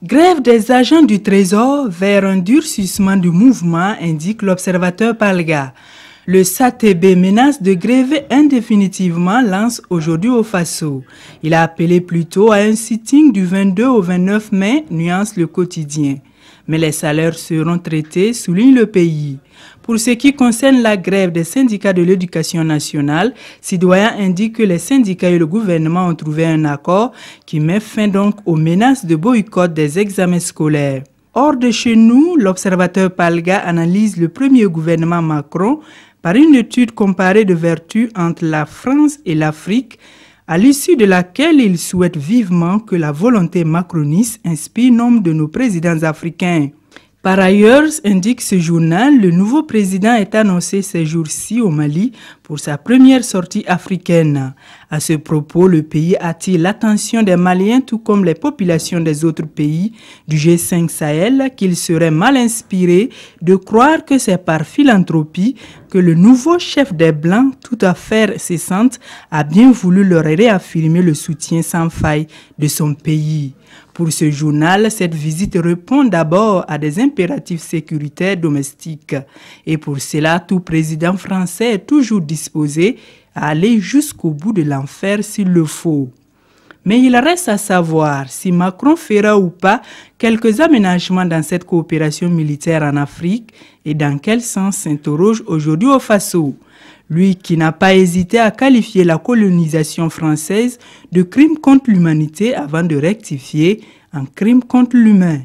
Grève des agents du Trésor vers un durcissement du mouvement, indique l'observateur Palga. Le SATB menace de gréver indéfinitivement Lance aujourd'hui au Faso. Il a appelé plutôt à un sitting du 22 au 29 mai, nuance le quotidien. Mais les salaires seront traités, souligne le pays. Pour ce qui concerne la grève des syndicats de l'éducation nationale, Citoyen indique que les syndicats et le gouvernement ont trouvé un accord qui met fin donc aux menaces de boycott des examens scolaires. Hors de chez nous, l'observateur Palga analyse le premier gouvernement Macron par une étude comparée de vertu entre la France et l'Afrique, à l'issue de laquelle il souhaite vivement que la volonté macroniste inspire nombre de nos présidents africains. Par ailleurs, indique ce journal, le nouveau président est annoncé ces jours-ci au Mali pour sa première sortie africaine. À ce propos, le pays attire l'attention des Maliens tout comme les populations des autres pays du G5 Sahel qu'il serait mal inspiré de croire que c'est par philanthropie que le nouveau chef des Blancs, toute affaire cessante, a bien voulu leur réaffirmer le soutien sans faille de son pays. Pour ce journal, cette visite répond d'abord à des impératifs sécuritaires domestiques. Et pour cela, tout président français est toujours disposé à aller jusqu'au bout de l'enfer s'il le faut. Mais il reste à savoir si Macron fera ou pas quelques aménagements dans cette coopération militaire en Afrique et dans quel sens s'interroge aujourd'hui au Faso. Lui qui n'a pas hésité à qualifier la colonisation française de crime contre l'humanité avant de rectifier en crime contre l'humain.